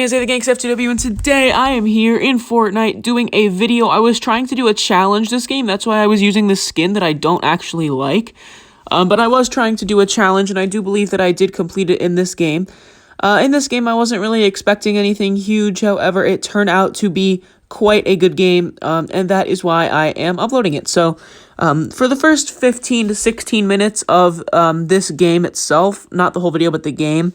me, Isaiah the Gangs FTW, and today I am here in Fortnite doing a video. I was trying to do a challenge this game, that's why I was using this skin that I don't actually like. But I was trying to do a challenge, and I do believe that I did complete it in this game. In this game, I wasn't really expecting anything huge, however, it turned out to be quite a good game, and that is why I am uploading it. So, for the first 15 to 16 minutes of this game itself, not the whole video, but the game,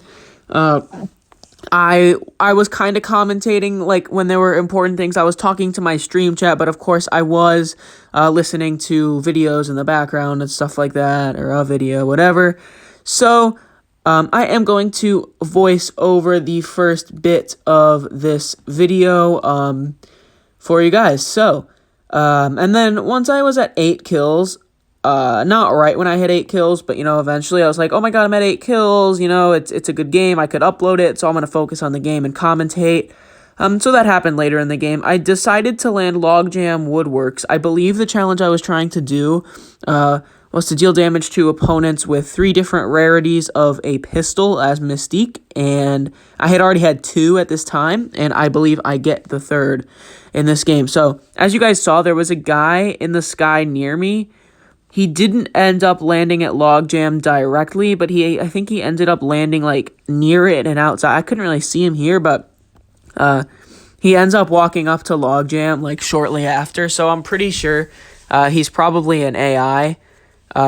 I was kind of commentating, like, when there were important things. I was talking to my stream chat, but of course I was listening to videos in the background and stuff like that, or a video, whatever. So, I am going to voice over the first bit of this video for you guys. So, and then once I was at 8 kills, not right when I hit 8 kills, but, you know, eventually I was like, oh my god, I'm at 8 kills, you know, it's a good game, I could upload it, so I'm going to focus on the game and commentate. So that happened later in the game. I decided to land Logjam Woodworks. I believe the challenge I was trying to do, was to deal damage to opponents with 3 different rarities of a pistol as Mystique, and I had already had 2 at this time, and I believe I get the 3rd in this game. So, as you guys saw, there was a guy in the sky near me. He didn't end up landing at Logjam directly, but I think he ended up landing, like, near it and outside. I couldn't really see him here, but he ends up walking up to Logjam, like, shortly after, so I'm pretty sure he's probably an AI,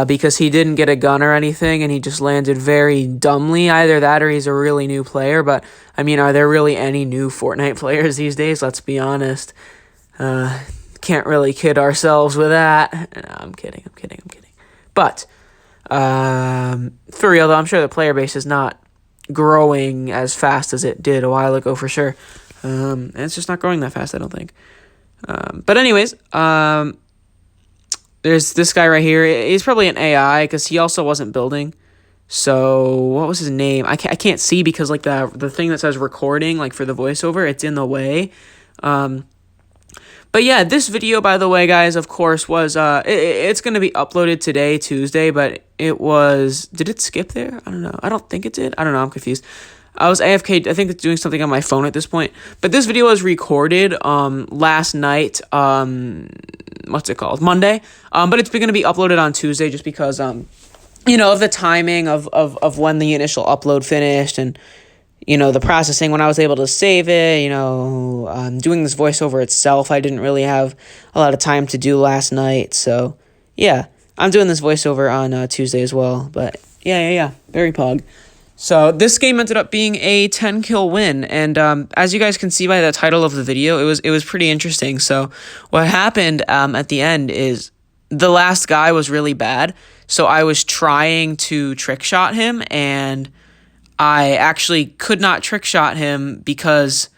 because he didn't get a gun or anything, and he just landed very dumbly. Either that or he's a really new player, but, I mean, are there really any new Fortnite players these days? Let's be honest. Can't really kid ourselves with that. No, I'm kidding. But, for real though, I'm sure the player base is not growing as fast as it did a while ago for sure. And it's just not growing that fast, I don't think. But anyways, there's this guy right here. He's probably an AI because he also wasn't building. So, what was his name? I can't see because, like, the thing that says recording, like, for the voiceover, it's in the way. But yeah, this video, by the way, guys, of course, was, it's going to be uploaded today, Tuesday, but it was, did it skip there? I don't know. I don't think it did. I don't know. I'm confused. I was AFK. I think it's doing something on my phone at this point. But this video was recorded, last night, what's it called? Monday. But it's going to be uploaded on Tuesday just because, you know, of the timing of when the initial upload finished and, you know, the processing when I was able to save it, you know, doing this voiceover itself, I didn't really have a lot of time to do last night. So, yeah, I'm doing this voiceover on Tuesday as well. But, yeah, very pog. So, this game ended up being a 10-kill win. And as you guys can see by the title of the video, it was pretty interesting. So, what happened at the end is the last guy was really bad. So, I was trying to trick shot him, and I actually could not trick shot him because,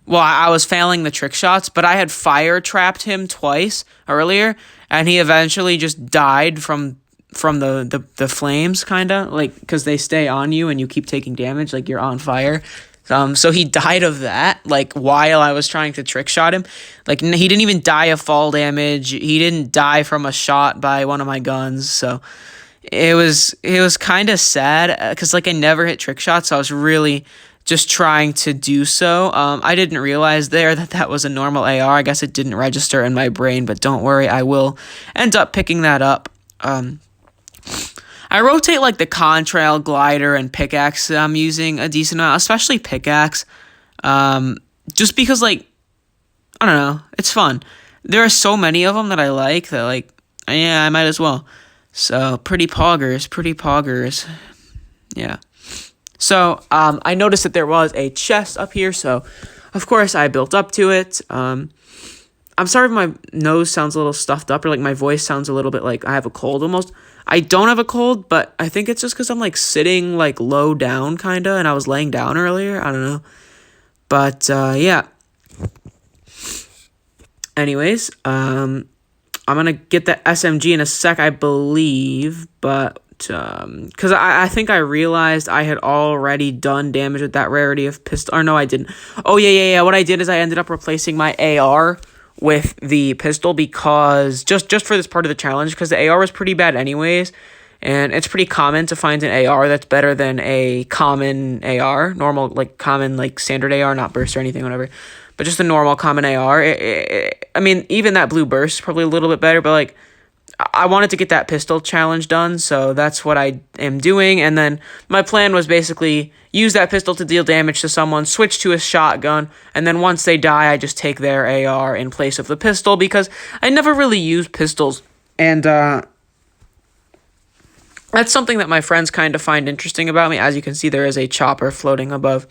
well, I was failing the trick shots, but I had fire trapped him twice earlier, and he eventually just died from the flames, kind of, like, because they stay on you and you keep taking damage, like you're on fire. So he died of that, like, while I was trying to trick shot him. Like, he didn't even die of fall damage. He didn't die from a shot by one of my guns, so it was kind of sad because, like, I never hit trick shots, so I was really just trying to do so. I didn't realize there that was a normal AR. I guess it didn't register in my brain, but don't worry, I will end up picking that up. I rotate, like, the contrail, glider, and pickaxe I'm using a decent amount, especially pickaxe, just because, like, I don't know, it's fun. There are so many of them that I like that, like, yeah, I might as well. So, pretty poggers, yeah. So, I noticed that there was a chest up here, so, of course, I built up to it. I'm sorry if my nose sounds a little stuffed up, or, like, my voice sounds a little bit like I have a cold almost. I don't have a cold, but I think it's just because I'm, like, sitting, like, low down, kind of, and I was laying down earlier, I don't know. But, yeah. Anyways, I'm going to get the SMG in a sec, I believe, but, because I think I realized I had already done damage with that rarity of pistol, or no, I didn't. Oh, yeah, what I did is I ended up replacing my AR with the pistol because, just for this part of the challenge, because the AR was pretty bad anyways, and it's pretty common to find an AR that's better than a common AR, normal, like common, like standard AR, not burst or anything, whatever, but just a normal common AR. I mean, even that blue burst is probably a little bit better, but like, I wanted to get that pistol challenge done, so that's what I am doing. And then my plan was basically use that pistol to deal damage to someone, switch to a shotgun, and then once they die, I just take their AR in place of the pistol, because I never really used pistols. And that's something that my friends kind of find interesting about me. As you can see, there is a chopper floating above.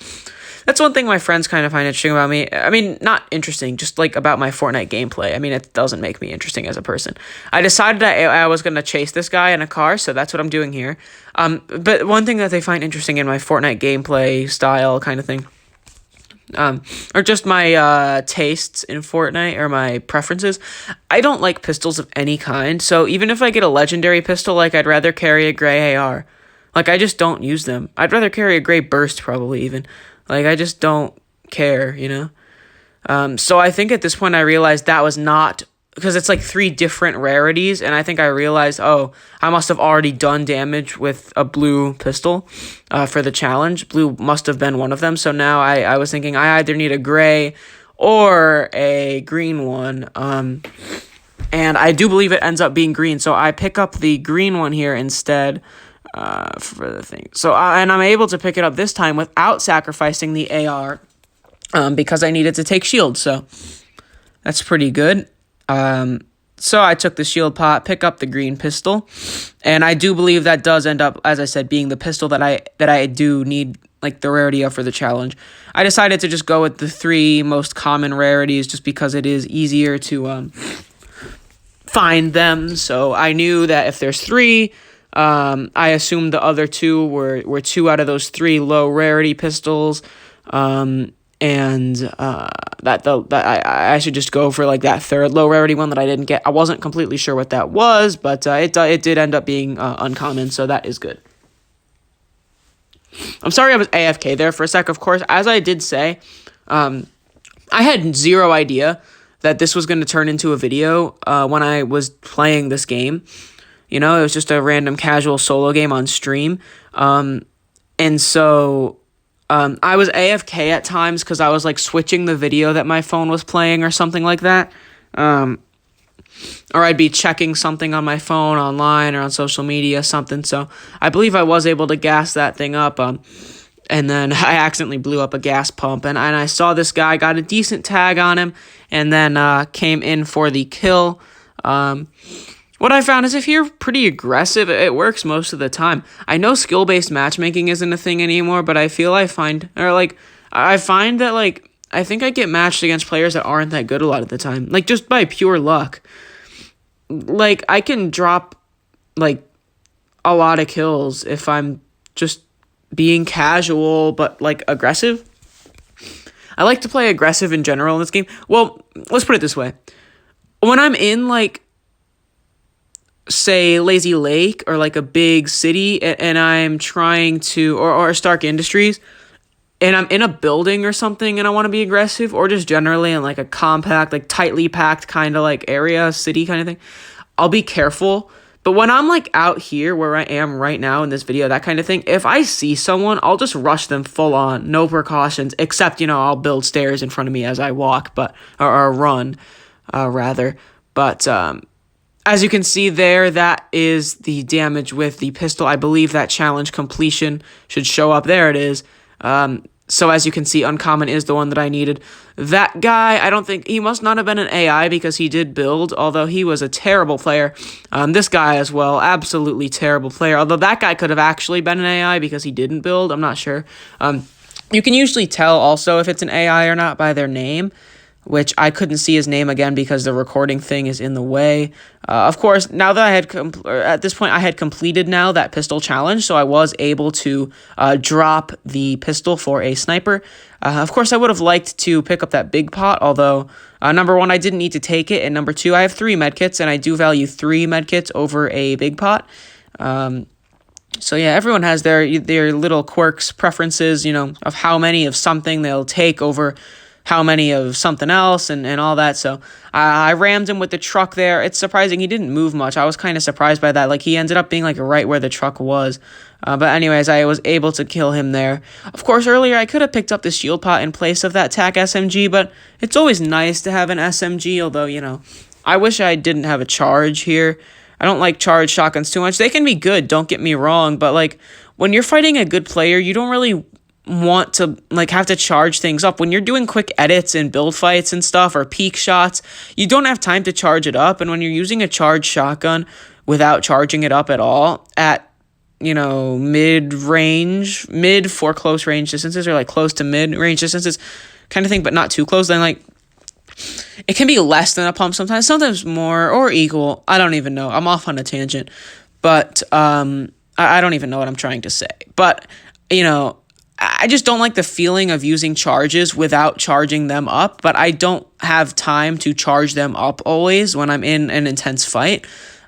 That's one thing my friends kind of find interesting about me. I mean, not interesting, just like about my Fortnite gameplay. I mean, it doesn't make me interesting as a person. I decided I was going to chase this guy in a car, so that's what I'm doing here. But one thing that they find interesting in my Fortnite gameplay style kind of thing, or just my tastes in Fortnite or my preferences, I don't like pistols of any kind. So even if I get a legendary pistol, like I'd rather carry a gray AR. Like I just don't use them. I'd rather carry a gray burst probably even. Like, I just don't care, you know? So I think at this point I realized that was not, because it's like 3 different rarities, and I think I realized, oh, I must have already done damage with a blue pistol for the challenge. Blue must have been one of them, so now I was thinking I either need a gray or a green one, and I do believe it ends up being green, so I pick up the green one here instead, for the thing. So, and I'm able to pick it up this time without sacrificing the AR, because I needed to take shield, so that's pretty good. So I took the shield pot, pick up the green pistol, and I do believe that does end up, as I said, being the pistol that I do need, like, the rarity of for the challenge. I decided to just go with the 3 most common rarities just because it is easier to, find them, so I knew that if there's 3, I assumed the other 2 were 2 out of those 3 low rarity pistols, and that I should just go for like that 3rd low rarity one that I didn't get. I wasn't completely sure what that was, but it did end up being uncommon, so that is good. I'm sorry I was AFK there for a sec. Of course, as I did say, I had zero idea that this was going to turn into a video when I was playing this game. You know, it was just a random casual solo game on stream. And so I was AFK at times because I was like switching the video that my phone was playing or something like that. Or I'd be checking something on my phone online or on social media, something. So I believe I was able to gas that thing up. And then I accidentally blew up a gas pump. And I saw this guy, got a decent tag on him, and then came in for the kill. What I found is if you're pretty aggressive, it works most of the time. I know skill-based matchmaking isn't a thing anymore, but I find that, like, I think I get matched against players that aren't that good a lot of the time. Like, just by pure luck. Like, I can drop, like, a lot of kills if I'm just being casual, but, like, aggressive. I like to play aggressive in general in this game. Well, let's put it this way. When I'm in, like, say Lazy Lake or like a big city and I'm trying to, or Stark Industries, and I'm in a building or something and I want to be aggressive, or just generally in like a compact, like tightly packed kind of like area, city kind of thing, I'll be careful. But when I'm like out here where I am right now in this video, that kind of thing, if I see someone, I'll just rush them full on, no precautions, except, you know, I'll build stairs in front of me as I walk, or run, rather. But, as you can see there, that is the damage with the pistol. I believe that challenge completion should show up. There it is. So as you can see, uncommon is the one that I needed. That guy, I don't think, he must not have been an AI because he did build, although he was a terrible player. This guy as well, absolutely terrible player. Although that guy could have actually been an AI because he didn't build, I'm not sure. You can usually tell also if it's an AI or not by their name, which I couldn't see his name again because the recording thing is in the way. Of course, now that I had, at this point, I had completed now that pistol challenge, so I was able to drop the pistol for a sniper. Of course, I would have liked to pick up that big pot, although, number 1, I didn't need to take it, and number 2, I have 3 medkits, and I do value 3 medkits over a big pot. So yeah, everyone has their little quirks, preferences, you know, of how many of something they'll take over how many of something else and all that. So I rammed him with the truck there. It's surprising he didn't move much. I was kind of surprised by that. Like, he ended up being like right where the truck was. But anyways, I was able to kill him there. Of course, earlier I could have picked up the shield pot in place of that TAC SMG, but it's always nice to have an SMG, although, I wish I didn't have a charge here. I don't like charge shotguns too much. They can be good, don't get me wrong, but like when you're fighting a good player, you don't really want to like have to charge things up. When you're doing quick edits and build fights and stuff or peak shots, you don't have time to charge it up. And when you're using a charged shotgun without charging it up at all at mid for close range distances, or like close to mid range distances kind of thing, but not too close, then like it can be less than a pump sometimes more or equal. I don't even know. I'm off on a tangent, but I don't even know what I'm trying to say. But I just don't like the feeling of using charges without charging them up, but I don't have time to charge them up always when I'm in an intense fight.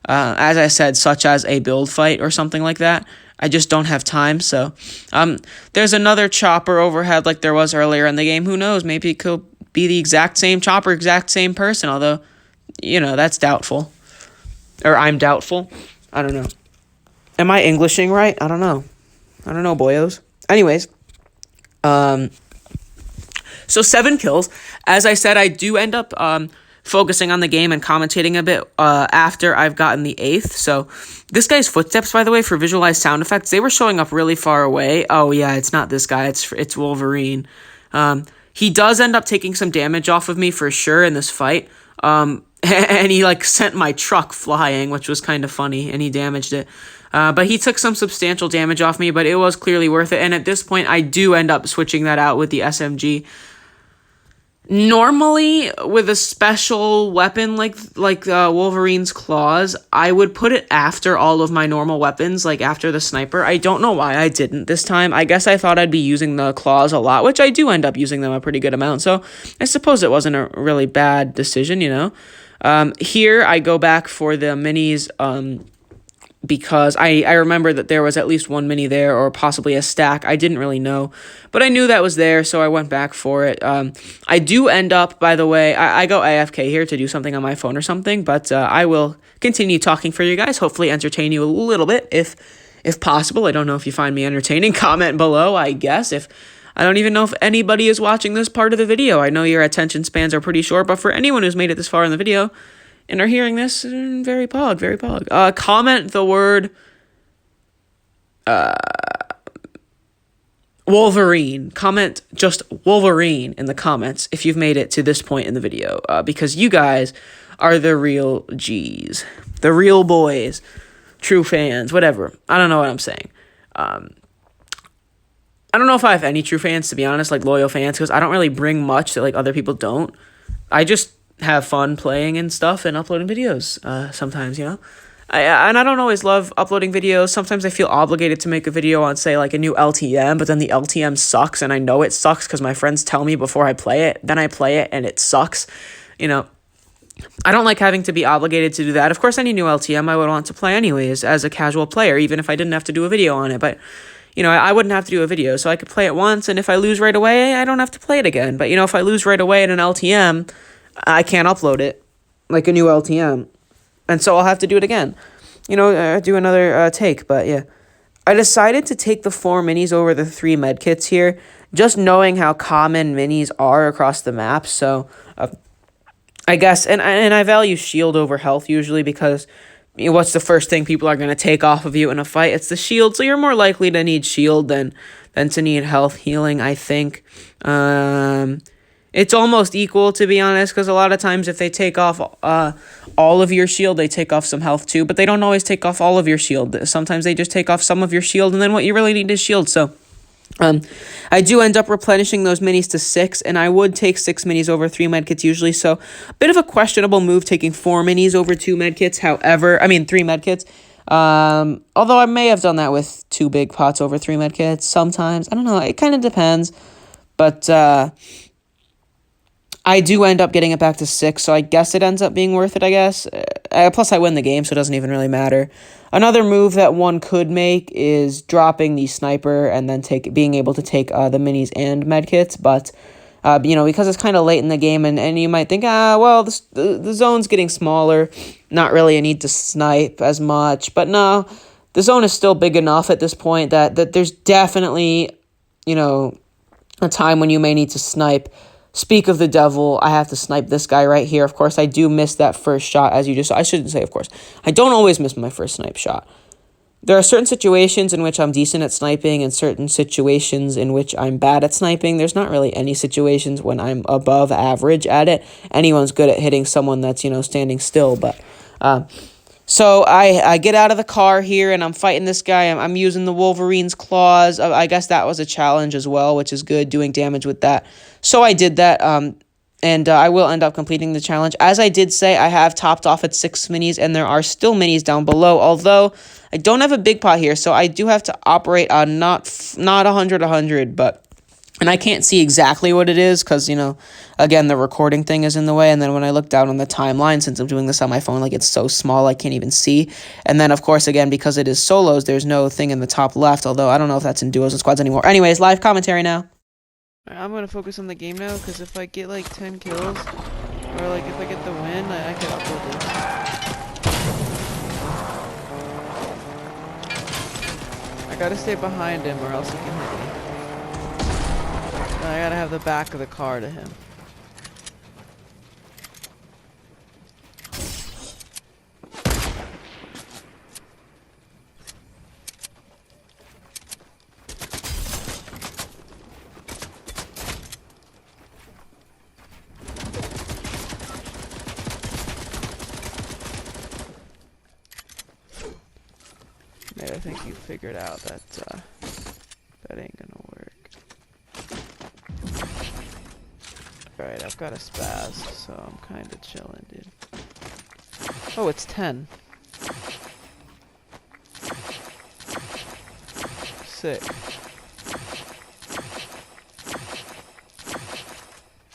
As I said, such as a build fight or something like that. I just don't have time. So there's another chopper overhead like there was earlier in the game. Who knows? Maybe it could be the exact same chopper, exact same person, although, that's doubtful. Or I'm doubtful. I don't know. Am I Englishing right? I don't know, boyos. Anyways, so 7 kills. As I said, I do end up focusing on the game and commentating a bit after I've gotten the 8th. So this guy's footsteps, by the way, for visualized sound effects, they were showing up really far away. Oh yeah, it's not this guy. It's Wolverine. He does end up taking some damage off of me for sure in this fight. And he like sent my truck flying, which was kind of funny, and he damaged it. But he took some substantial damage off me, but it was clearly worth it. And at this point, I do end up switching that out with the SMG. Normally, with a special weapon like Wolverine's claws, I would put it after all of my normal weapons, like after the sniper. I don't know why I didn't this time. I guess I thought I'd be using the claws a lot, which I do end up using them a pretty good amount. So I suppose it wasn't a really bad decision, Here, I go back for the minis, because I remember that there was at least one mini there, or possibly a stack. I didn't really know, but I knew that was there, so I went back for it. I do end up, by the way, I go AFK here to do something on my phone or something, but I will continue talking for you guys, hopefully entertain you a little bit, if possible. I don't know if you find me entertaining. Comment below, I guess. I don't even know if anybody is watching this part of the video. I know your attention spans are pretty short, but for anyone who's made it this far in the video and are hearing this, very pog. Comment the word Wolverine. Comment just Wolverine in the comments if you've made it to this point in the video, because you guys are the real G's, the real boys, true fans, whatever. I don't know what I'm saying. I don't know if I have any true fans, to be honest, like loyal fans, because I don't really bring much that like other people don't. I just have fun playing and stuff and uploading videos sometimes, and I don't always love uploading videos. Sometimes I feel obligated to make a video on, say, like a new LTM, but then the LTM sucks, and I know it sucks because my friends tell me before I play it. Then I play it, and it sucks. I don't like having to be obligated to do that. Of course, any new LTM I would want to play anyways as a casual player, even if I didn't have to do a video on it. But I wouldn't have to do a video, so I could play it once, and if I lose right away, I don't have to play it again. But, if I lose right away in an LTM, I can't upload it, like a new LTM, and so I'll have to do it again, do another take. But yeah, I decided to take the 4 minis over the 3 medkits here, just knowing how common minis are across the map. So I guess, and I value shield over health usually, because what's the first thing people are going to take off of you in a fight? It's the shield, so you're more likely to need shield than to need health healing, I think. It's almost equal, to be honest, because a lot of times if they take off all of your shield, they take off some health too, but they don't always take off all of your shield. Sometimes they just take off some of your shield, and then what you really need is shield. So I do end up replenishing those minis to 6, and I would take 6 minis over 3 medkits usually, so a bit of a questionable move taking 4 minis over 2 medkits. 3 medkits. Although I may have done that with 2 big pots over 3 medkits sometimes. I don't know. It kind of depends, but I do end up getting it back to 6, so I guess it ends up being worth it, I guess. Plus, I win the game, so it doesn't even really matter. Another move that one could make is dropping the sniper and then being able to take the minis and medkits, but because it's kind of late in the game, and you might think, well, the zone's getting smaller, not really a need to snipe as much. But no, the zone is still big enough at this point that there's definitely, a time when you may need to snipe. Speak of the devil, I have to snipe this guy right here. Of course, I do miss that first shot, as you just saw. I shouldn't say, of course. I don't always miss my first snipe shot. There are certain situations in which I'm decent at sniping and certain situations in which I'm bad at sniping. There's not really any situations when I'm above average at it. Anyone's good at hitting someone that's, standing still. But so I get out of the car here and I'm fighting this guy. I'm using the Wolverine's claws. I guess that was a challenge as well, which is good, doing damage with that. So I did that. And I will end up completing the challenge. As I did say, I have topped off at 6 minis, and there are still minis down below, although I don't have a big pot here, so I do have to operate on not 100, and I can't see exactly what it is, because, again, the recording thing is in the way, and then when I look down on the timeline, since I'm doing this on my phone, it's so small, I can't even see, and then, of course, again, because it is solos, there's no thing in the top left, although I don't know if that's in duos and squads anymore. Anyways, live commentary now. I'm going to focus on the game now, because if I get 10 kills, or if I get the win, I can upload this. I gotta stay behind him or else he can hit me. And I gotta have the back of the car to him. Mate, I think you figured out that that ain't gonna work. Alright, I've got a spaz, so I'm kinda chilling, dude. Oh, it's 10. Sick.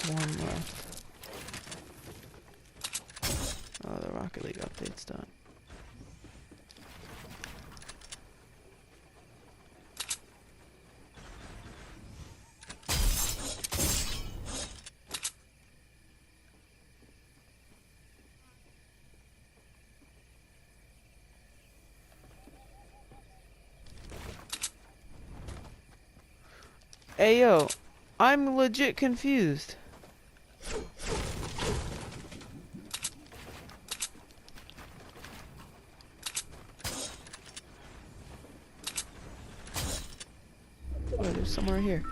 One left. Oh, the Rocket League update's done. Hey yo, I'm legit confused. Oh, there's somewhere here.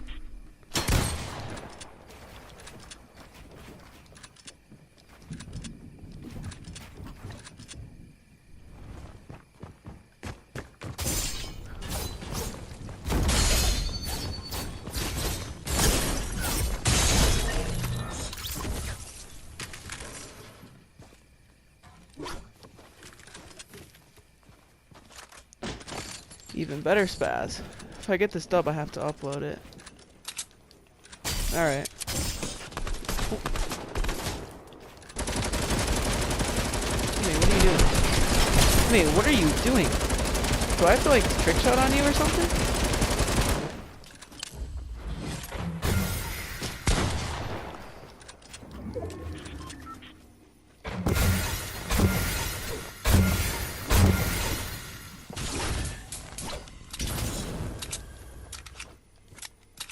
Even better spaz. If I get this dub, I have to upload it. Alright. Hey, what are you doing? Hey, what are you doing? Do I have to trick shot on you or something?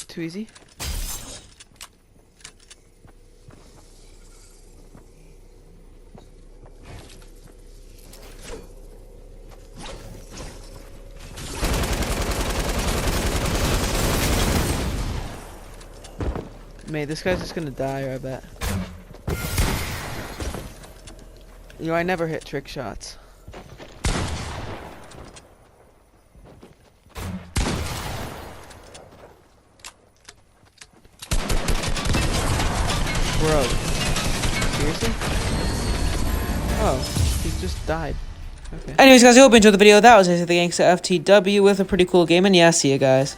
Too easy. Mate, this guy's just gonna die, I bet. I never hit trick shots. Bro. Seriously? Oh, he just died. Okay. Anyways, guys, I hope you enjoyed the video. That was the Gangsta FTW with a pretty cool game, and yeah, see you guys.